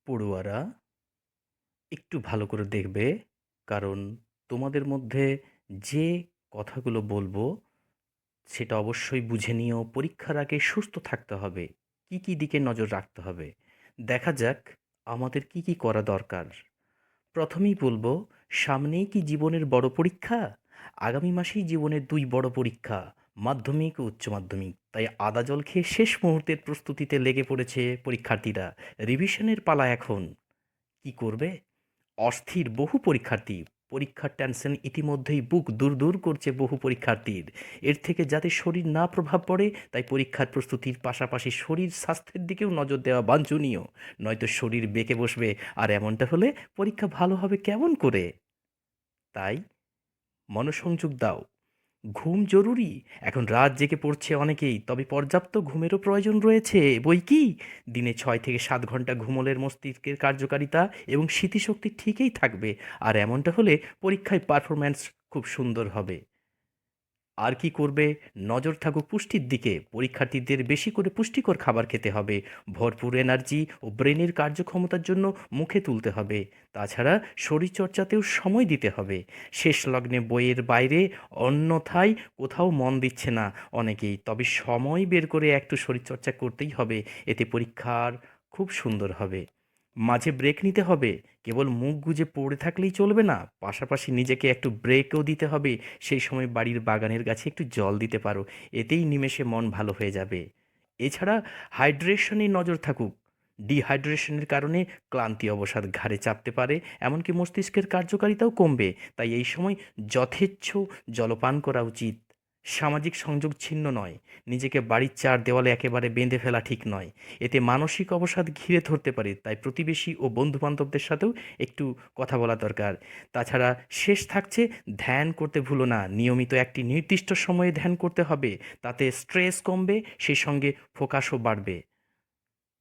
পড়ুয়ারা একটু ভালো করে দেখবে, কারণ তোমাদের মধ্যে যে কথাগুলো বলবো সেটা অবশ্যই বুঝে নিও। পরীক্ষার আগে সুস্থ থাকতে হবে। কি কি দিকে নজর রাখতে হবে দেখা যাক আমাদের কি কি করা দরকার। প্রথমেই বলবো, সামনেই কি জীবনের বড় পরীক্ষা? আগামী মাসেই জীবনের দুই বড় পরীক্ষা, মাধ্যমিক ও উচ্চ মাধ্যমিক। তাই আদা জল খেয়ে শেষ মুহূর্তের প্রস্তুতিতে লেগে পড়েছে পরীক্ষার্থীরা। রিভিশনের পালা এখন। কি করবে? অস্থির বহু পরীক্ষার্থী। পরীক্ষার টেনশন ইতিমধ্যেই বুক দূর দূর করছে বহু পরীক্ষার্থীর। এর থেকে যাতে শরীর না প্রভাব পড়ে, তাই পরীক্ষার প্রস্তুতির পাশাপাশি শরীর স্বাস্থ্যের দিকেও নজর দেওয়া বাঞ্ছনীয়। নয়তো শরীর বেঁকে বসবে, আর এমনটা হলে পরীক্ষা ভালো হবে কেমন করে? তাই মনোসংযোগ দাও। ঘুম জরুরি। এখন রাত জেগে পড়ছে অনেকেই, তবে পর্যাপ্ত ঘুমেরও প্রয়োজন রয়েছে বই কি। দিনে 6 থেকে 7 ঘন্টা ঘুমোলের মস্তিষ্কের কার্যকারিতা এবং স্মৃতিশক্তি ঠিকই থাকবে। আর এমনটা হলে পরীক্ষায় পারফরম্যান্স খুব সুন্দর হবে। আর কি করবে? নজর থাকুক পুষ্টির দিকে। পরীক্ষার্থীদের বেশি করে পুষ্টিকর খাবার খেতে হবে। ভরপুর এনার্জি ও ব্রেনের কার্যক্ষমতার জন্য মুখে তুলতে হবে। তাছাড়া শরীরচর্চাতেও সময় দিতে হবে। শেষ লগ্নে বইয়ের বাইরে অন্যথায় কোথাও মন দিচ্ছে না অনেকেই, তবে সময় বের করে একটু শরীরচর্চা করতেই হবে। এতে পরীক্ষার খুব সুন্দর হবে। মাঝে ব্রেক নিতে হবে। কেবল মুখ গুজে পড়ে থাকলেই চলবে না, পাশাপাশি নিজেকে একটু ব্রেকও দিতে হবে। সেই সময় বাড়ির বাগানের গাছে একটু জল দিতে পারো। এতেই নিমেষে মন ভালো হয়ে যাবে। এছাড়া হাইড্রেশনে নজর থাকুক। ডিহাইড্রেশনের কারণে ক্লান্তি অবসাদ ঘাড়ে চাপতে পারে, এমনকি মস্তিষ্কের কার্যকারিতাও কমবে। তাই এই সময় যথেচ্ছ জলপান করা উচিত। সামাজিক সংযোগ ছিন্ন নয়। নিজেকে বাড়ির চার দেওয়ালে একেবারে বেঁধে ফেলা ঠিক নয়। এতে মানসিক অবসাদ ঘিরে ধরতে পারে। তাই প্রতিবেশী ও বন্ধু-বান্ধবদের সাথেও একটু কথা বলা দরকার। তাছাড়া শেষ থাকছে, ধ্যান করতে ভুলো না। নিয়মিত একটি নির্দিষ্ট সময়ে ধ্যান করতে হবে। তাতে স্ট্রেস কমবে, সেই সঙ্গে ফোকাসও বাড়বে।